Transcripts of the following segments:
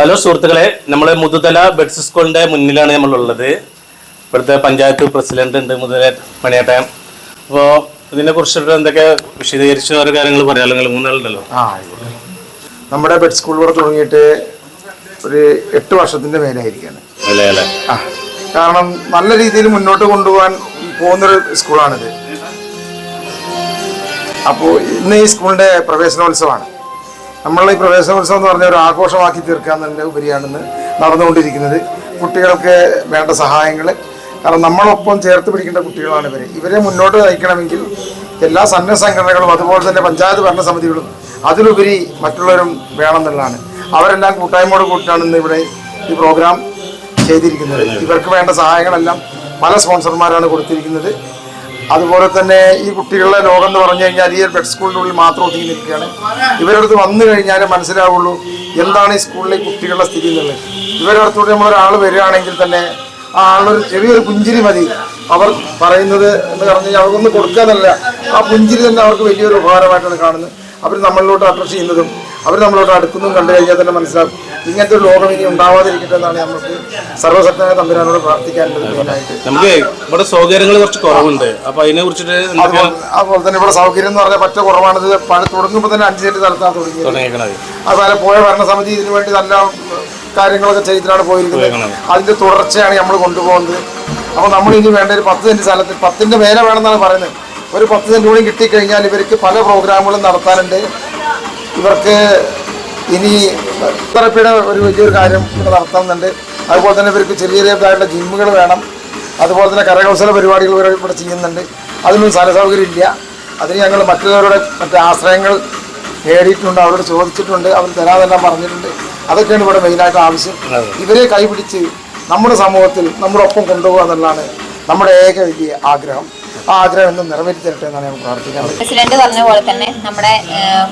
Hello സുഹൃത്തുക്കളെ, നമ്മളെ Muthuthala buds സ്കൂളിന്റെ മുന്നിലാണ് നമ്മളുള്ളത്. ഇവിടുത്തെ പഞ്ചായത്ത് പ്രസിഡന്റ് ഉണ്ട്, മുതുതല മണിയേട്ടൻ. അപ്പോൾ ഇതിനെ കുറിച്ചിട്ട് എന്തൊക്കെ വിശദീകരിച്ച ഓരോ കാര്യങ്ങൾ പറയാമല്ലോ. നിങ്ങൾ മൂന്നാളുണ്ടല്ലോ. നമ്മുടെ ബഡ് സ്കൂൾ ഇവിടെ തുടങ്ങിയിട്ട് ഒരു 8 വർഷത്തിന്റെ മേലായിരിക്കുകയാണ്. കാരണം നല്ല രീതിയിൽ മുന്നോട്ട് കൊണ്ടുപോകാൻ പോകുന്നൊരു സ്കൂളാണിത്. അപ്പോൾ ഇന്ന് ഈ സ്കൂളിന്റെ പ്രവേശനോത്സവമാണ്. നമ്മൾ ഈ പ്രവേശനോത്സവം എന്ന് പറഞ്ഞ ഒരു ആഘോഷമാക്കി തീർക്കാന്നതിൻ്റെ ഉപരിയാണെന്ന് നടന്നുകൊണ്ടിരിക്കുന്നത്. കുട്ടികൾക്ക് വേണ്ട സഹായങ്ങൾ, കാരണം നമ്മളൊപ്പം ചേർത്ത് പിടിക്കേണ്ട കുട്ടികളാണ് ഇവരെ മുന്നോട്ട് നയിക്കണമെങ്കിൽ എല്ലാ സന്നദ്ധ സംഘടനകളും അതുപോലെ തന്നെ പഞ്ചായത്ത് ഭരണസമിതികളും അതിലുപരി മറ്റുള്ളവരും വേണമെന്നുള്ളതാണ്. അവരെല്ലാം കൂട്ടായ്മയോട് കൂട്ടിയാണ് ഇന്ന് ഇവിടെ ഈ പ്രോഗ്രാം ചെയ്തിരിക്കുന്നത്. ഇവർക്ക് വേണ്ട സഹായങ്ങളെല്ലാം പല സ്പോൺസർമാരാണ് കൊടുത്തിരിക്കുന്നത്. അതുപോലെ തന്നെ ഈ കുട്ടികളുടെ ലോകം എന്ന് പറഞ്ഞു കഴിഞ്ഞാൽ ഈ ബഡ് സ്കൂളിൻ്റെ ഉള്ളിൽ മാത്രം ഒതുങ്ങി നിൽക്കുകയാണ്. ഇവരുടെ അടുത്ത് വന്നു കഴിഞ്ഞാൽ മനസ്സിലാവുള്ളൂ എന്താണ് ഈ സ്കൂളിലെ കുട്ടികളുടെ സ്ഥിതി എന്നുള്ളത്. ഇവരുടെ അടുത്തോടെ നമ്മളൊരാൾ വരികയാണെങ്കിൽ തന്നെ ആ ആളൊരു ചെറിയൊരു പുഞ്ചിരി മതി. അവർ പറയുന്നത് എന്ന് പറഞ്ഞു കഴിഞ്ഞാൽ അവർക്കൊന്നും കൊടുക്കാന്നല്ല, ആ പുഞ്ചിരി തന്നെ അവർക്ക് വലിയൊരു ഉപകാരമായിട്ടാണ് കാണുന്നത്. അവർ നമ്മളിലോട്ട് അട്രാക്ട് ചെയ്യുന്നതും അവർ നമ്മളോട്ട് അടുക്കുന്നതും കണ്ടു കഴിഞ്ഞാൽ തന്നെ മനസ്സിലാവും ഇങ്ങനത്തെ ഒരു ലോകം ഇനി ഉണ്ടാവാതിരിക്കട്ടെ എന്നാണ് നമുക്ക് സർവ്വശക്തനായ തമ്പുരാനോട് പ്രാർത്ഥിക്കാനുള്ളത്. മെയിനായിട്ട് നമുക്ക് ഇവിടെ സൗകര്യങ്ങൾ കുറച്ച് കുറവുണ്ട്. അപ്പോൾ അതിനെ കുറിച്ചിട്ട് അതുപോലെ തന്നെ ഇവിടെ സൗകര്യം എന്ന് പറഞ്ഞാൽ പറ്റ കുറവാണിത്. തുടങ്ങുമ്പോൾ തന്നെ 5 സെന്റ് സ്ഥലത്താണ് തുടങ്ങിയത്. അതുപോലെ പോയ ഭരണസമിതി ഇതിനു വേണ്ടി നല്ല കാര്യങ്ങളൊക്കെ ചെയ്തിട്ടാണ് പോയിരിക്കുന്നത്. അതിന്റെ തുടർച്ചയാണ് നമ്മൾ കൊണ്ടുപോകുന്നത്. അപ്പോൾ നമ്മൾ ഇനി വേണ്ട ഒരു 10 സെന്റ് സ്ഥലത്ത് 10ന്റെ മേലെ വേണമെന്നാണ് പറയുന്നത്. ഒരു 10 സെന്റ് കൂടി കിട്ടിക്കഴിഞ്ഞാൽ ഇവർക്ക് പല പ്രോഗ്രാമുകളും നടത്താനുണ്ട്. ഇവർക്ക് ഇനി തെറപ്പിയുടെ ഒരു വലിയൊരു കാര്യം ഇവിടെ നടത്തുന്നുണ്ട്. അതുപോലെ തന്നെ ഇവർക്ക് ചെറിയ ചെറിയതായിട്ടുള്ള ജിമ്മുകൾ വേണം. അതുപോലെ തന്നെ കരകൗശല പരിപാടികൾ ഇവിടെ ചെയ്യുന്നുണ്ട്. അതിനൊന്നും സ്ഥല സൗകര്യം ഇല്ല. അതിന് ഞങ്ങൾ മറ്റുള്ളവരുടെ ആശ്രയങ്ങൾ നേടിയിട്ടുണ്ട്, അവരോട് ചോദിച്ചിട്ടുണ്ട്, അവർ തരാതെല്ലാം പറഞ്ഞിട്ടുണ്ട്. അതൊക്കെയാണ് ഇവിടെ മെയിനായിട്ട് ആവശ്യം. ഇവരെ കൈപിടിച്ച് നമ്മുടെ സമൂഹത്തിൽ നമ്മുടെ ഒപ്പം കൊണ്ടുപോകുക എന്നുള്ളതാണ് നമ്മുടെ ഏക വലിയ ആഗ്രഹം. ആ ആഗ്രഹം എന്നും നിറവേറ്റി തരട്ടെ എന്നാണ് ഞാൻ പ്രാർത്ഥിക്കുന്നത്. പ്രസിഡന്റ് പറഞ്ഞ പോലെ തന്നെ നമ്മുടെ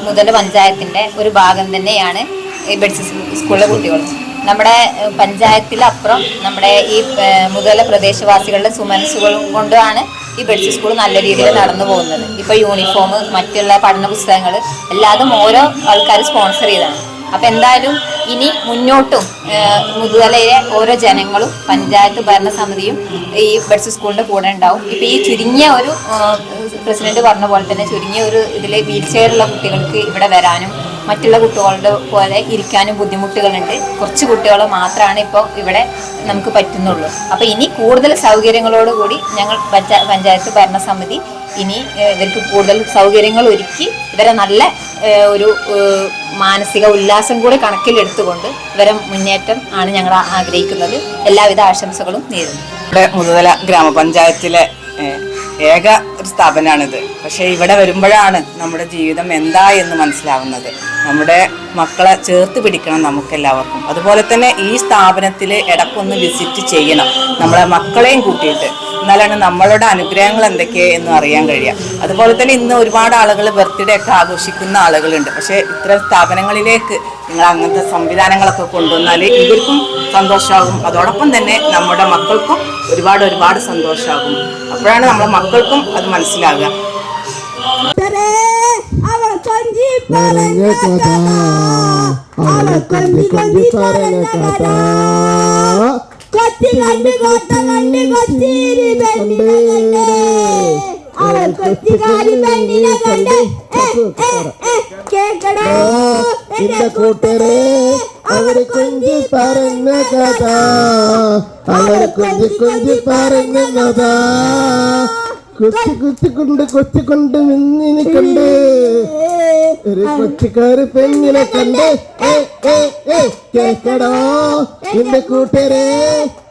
മുതല പഞ്ചായത്തിന്റെ ഒരു ഭാഗം തന്നെയാണ് ഈ ബഡ്സ് സ്കൂളിലെ കുട്ടികൾ. നമ്മുടെ പഞ്ചായത്തിലപ്പുറം നമ്മുടെ ഈ മുതല പ്രദേശവാസികളുടെ സുമനസ്സുകളും കൊണ്ടാണ് ഈ ബഡ്സ് സ്കൂൾ നല്ല രീതിയിൽ നടന്നു പോകുന്നത്. ഇപ്പോൾ യൂണിഫോം, മറ്റുള്ള പഠന പുസ്തകങ്ങൾ എല്ലാതും ഓരോ ആൾക്കാർ സ്പോൺസർ ചെയ്താണ്. അപ്പം എന്തായാലും ഇനി മുന്നോട്ടും മുതുതലയിലെ ഓരോ ജനങ്ങളും പഞ്ചായത്ത് ഭരണസമിതിയും ഈ ബഡ്സ് സ്കൂളിൻ്റെ കൂടെ ഉണ്ടാവും. ഇപ്പം ഈ ചുരുങ്ങിയ ഒരു പ്രസിഡന്റ് പറഞ്ഞ പോലെ തന്നെ ചുരുങ്ങിയ ഒരു ഇതിൽ വീൽ ചെയറുള്ള കുട്ടികൾക്ക് ഇവിടെ വരാനും മറ്റുള്ള കുട്ടികളുടെ പോലെ ഇരിക്കാനും ബുദ്ധിമുട്ടുകളുണ്ട്. കുറച്ച് കുട്ടികൾ മാത്രമാണ് ഇപ്പോൾ ഇവിടെ നമുക്ക് പറ്റുന്നുള്ളൂ. അപ്പോൾ ഇനി കൂടുതൽ സൗകര്യങ്ങളോടുകൂടി ഞങ്ങൾ പഞ്ചായത്ത് ഭരണസമിതി ഇനി ഇവർക്ക് കൂടുതൽ സൗകര്യങ്ങൾ ഒരുക്കി ഇവരെ നല്ല ഒരു മാനസിക ഉല്ലാസം കൂടി കണക്കിലെടുത്തുകൊണ്ട് ഇവരെ മുന്നേറ്റം ആണ് ഞങ്ങൾ ആഗ്രഹിക്കുന്നത്. എല്ലാവിധ ആശംസകളും നേരുന്നു. ഇവിടെ മുതുതല ഗ്രാമപഞ്ചായത്തിലെ ഏക ഒരു സ്ഥാപനമാണിത്. പക്ഷേ ഇവിടെ വരുമ്പോഴാണ് നമ്മുടെ ജീവിതം എന്താ എന്ന് മനസ്സിലാവുന്നത്. നമ്മുടെ മക്കളെ ചേർത്ത് പിടിക്കണം നമുക്കെല്ലാവർക്കും. അതുപോലെ തന്നെ ഈ സ്ഥാപനത്തിൽ ഇടയ്ക്കൊന്ന് വിസിറ്റ് ചെയ്യണം, നമ്മളെ മക്കളെയും കൂട്ടിയിട്ട്. എന്നാലാണ് നമ്മളുടെ അനുഗ്രഹങ്ങൾ എന്തൊക്കെയെന്ന് അറിയാൻ കഴിയുക. അതുപോലെ തന്നെ ഇന്ന് ഒരുപാട് ആളുകൾ ബർത്ത്ഡേ ഒക്കെ ആഘോഷിക്കുന്ന ആളുകളുണ്ട്. പക്ഷേ ഇത്തരം സ്ഥാപനങ്ങളിലേക്ക് നിങ്ങൾ അങ്ങനത്തെ സംവിധാനങ്ങളൊക്കെ കൊണ്ടുവന്നാൽ ഇവർക്കും സന്തോഷമാകും. അതോടൊപ്പം തന്നെ നമ്മുടെ മക്കൾക്കും ഒരുപാട് സന്തോഷമാകും. അപ്പോഴാണ് നമ്മുടെ മക്കൾക്കും അത് മനസ്സിലാകുക. കൊച്ചി കണ്ട് കോട്ട കണ്ട് കൊച്ചിരി പെണ്ണിനെ അവൾ കൊച്ചിക്കാരി പെണ്ണിനെ കണ്ട് കേക്കടോ എന്റെ കൂട്ടരെ അവർ കൊഞ്ചി പറഞ്ഞ കഥ, അവർ കൊഞ്ചി പറഞ്ഞ കഥ. കൊച്ചിക്കൊണ്ട് മിന്നിനെ കണ്ട് ഒരു കൊച്ചിക്കാരി പെണ്ണിനെ കണ്ട് കേക്കടോ എന്റെ കൂട്ടരെ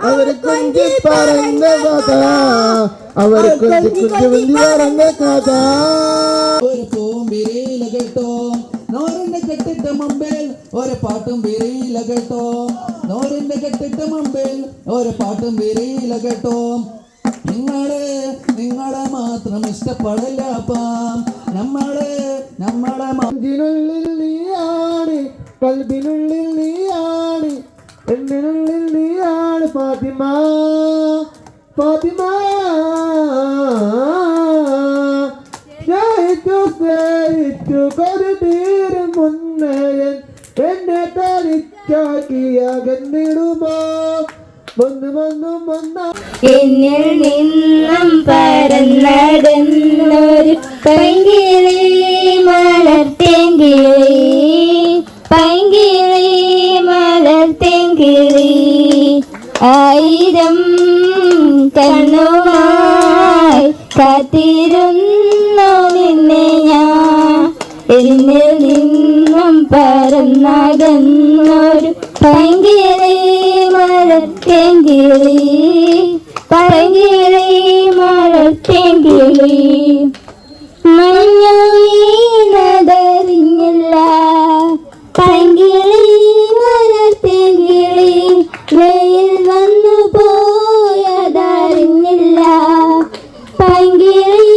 അവർ കൊഞ്ചി പറഞ്ഞ കഥ, അവർ കൊഞ്ചി പറഞ്ഞ കഥ. ഒരു പൂവും വിരിയില കേട്ടോ, നോറിന്റെ കെട്ടിട്ട മുമ്പിൽ ഒരു പാട്ടും വിരിയില കേട്ടോ, നോറിന്റെ കെട്ടിട്ട മുമ്പിൽ ഒരു പാട്ടും വിരിയില കേട്ടോ. നിങ്ങളെ മാത്രം ഇഷ്ടപ്പെടില്ലപ്പാം, നമ്മളെ മനസ്സിനുള്ളിൽ നീയാണ്, കൽബിനുള്ളിൽ നീയാണ്, എന്നിനുള്ളിൽ നീയാണ് ഫാത്തിമ, ഫാത്തിമ. സ്നേഹിച്ചു കൊരു തീരും മുന്നേ എന്നെ തനിച്ച ചാക്കിയാകന്നിടുമോ വന്നും വന്ന എന്നിൽ നിന്നും പറന്നകന്നൊരു പൈങ്കിളി മലർത്തെങ്കിളി പൈങ്കിളി മലർത്തെങ്കിളി ആയിരം കണ്ണുമായി കാത്തിരുന്നു നിന്നെ ഞാൻ എന്നിൽ നിന്നും പറന്നകന്നൊരു പൈങ്കിളി മലർത്തെങ്കിളി പൈങ്കിളി മലർത്തെങ്കിളി മഞ്ഞു വീണതറിഞ്ഞില്ല പൈങ്കിളി മലർത്തെങ്കിളി വെയിൽ വന്നു പോയതറിഞ്ഞില്ല പൈങ്കിളി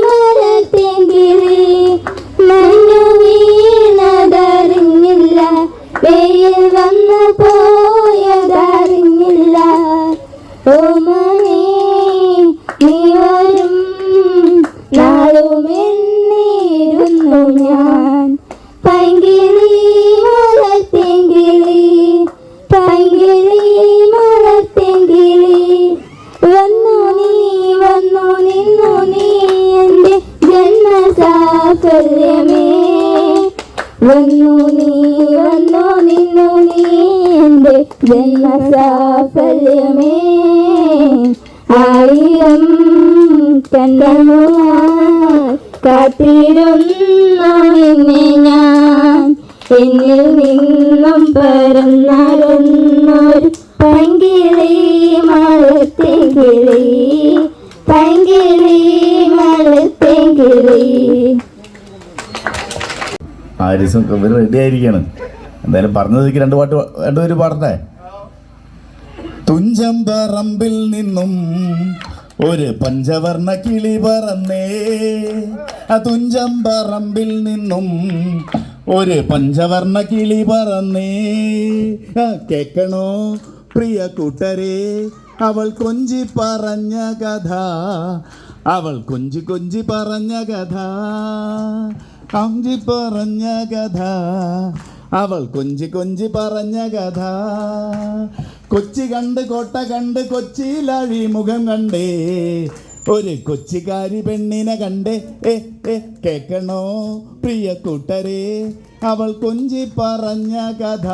മലർത്തെങ്കിളി മഞ്ഞു വീണതറിഞ്ഞില്ല വെയിൽ വന്നു പോയതറിഞ്ഞില്ല ഓമനേ നീ വരും നാളുമെന്നിരുന്നു ഞാൻ പൈങ്കിളി മലർത്തെങ്കിളി പൈങ്കിളി മലർത്തെങ്കിളി വന്നു നിന്നു നീ എൻ്റെ ജന്മസാഫല്യമേ വന്നു നിന്നു നീ എൻ്റെ ജന്മസാഫല്യമേ ആയിരം കണ്ണുമായി കാത്തിരുന്നു നിന്നെ ഞാൻ എന്നിൽ നിന്നും പറന്നൊരു പൈങ്കിളി മലർത്തെങ്കിളി പൈങ്കിളി മലർത്തെങ്കിളി. ആരിസും ഇവർ റെഡി ആയിരിക്കാണ്. എന്തായാലും പറഞ്ഞതിലേക്ക് രണ്ടുപേര് പാടട്ടെ. തുഞ്ചം പറമ്പിൽ നിന്നും ഒരു പഞ്ചവർണ്ണ കിളി പറന്നേ, ആ തുഞ്ചം പറമ്പിൽ നിന്നും ഒരു പഞ്ചവർണ്ണ കിളി പറന്നേ. കേൾക്കണോ പ്രിയ കൂട്ടരെ അവൾ കൊഞ്ചി പറഞ്ഞ കഥ, അവൾ കൊഞ്ചി കൊഞ്ചി പറഞ്ഞ കഥ, കൊഞ്ചി പറഞ്ഞ കഥ, അവൾ കൊഞ്ചി കൊഞ്ചി പറഞ്ഞ കഥ. കൊച്ചി കണ്ട് കോട്ട കണ്ട് കൊച്ചിയിലഴി മുഖം കണ്ടേ, ഒരു കൊച്ചിക്കാരി പെണ്ണിനെ കണ്ടേ. കേൾക്കണോ പ്രിയ കൂട്ടരെ അവൾ കൊഞ്ചി പറഞ്ഞ കഥ,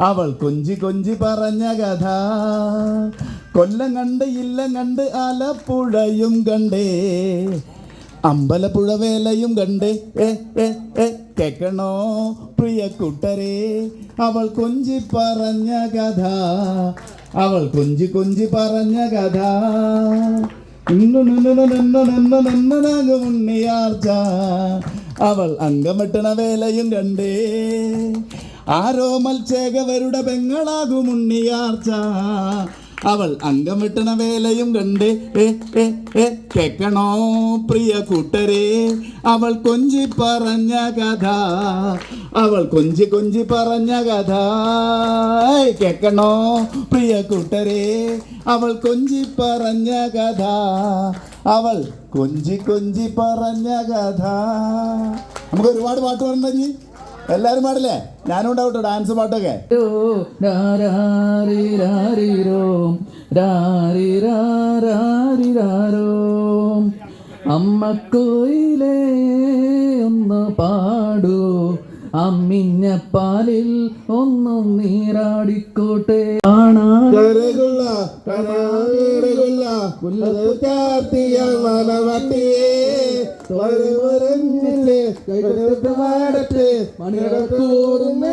അവൾ കൊഞ്ചി കൊഞ്ചി പറഞ്ഞ കഥ. കൊല്ലം കണ്ട് ഇല്ലം കണ്ട് ആലപ്പുഴയും കണ്ടേ, അമ്പലപ്പുഴ വേലയും കണ്ടേ. കേൾക്കണോ പ്രിയ കൂട്ടരെ അവൾ കൊഞ്ചി പറഞ്ഞ കഥ, അവൾ കൊഞ്ചി കൊഞ്ചി പറഞ്ഞ കഥ. ഉണ്ണിയാർച്ച അവൾ അങ്കമെട്ടണ വേലയും കണ്ടേ, ആരോ മത്സ്യകവരുടെ പെങ്ങളാകും ഉണ്ണിയാർച്ച അവൾ അങ്കമെട്ടണ വേലയും കണ്ടേ. കേൾക്കണോ പ്രിയ കൂട്ടരെ അവൾ കൊഞ്ചി പറഞ്ഞ കഥ, അവൾ കൊഞ്ചി കൊഞ്ചി പറഞ്ഞ കഥ. കേൾക്കണോ പ്രിയ കൂട്ടരെ അവൾ കൊഞ്ചി പറഞ്ഞ കഥ, അവൾ കൊഞ്ചി കൊഞ്ചി പറഞ്ഞ കഥ. നമുക്ക് ഒരുപാട് പാട്ട് പാടണ്ടെങ്കിൽ എല്ലാവരും പാടില്ലേ? ഞാനും ഉണ്ടാവട്ടോ ഡാൻസ് പാട്ടൊക്കെ. അമ്മക്കോയിലേ ഒന്ന് പാടൂ, അമ്മിഞ്ഞപ്പാലിൽ ഒന്നും നീരാടിക്കോട്ടെ. മണിയുടെ കൂടുന്ന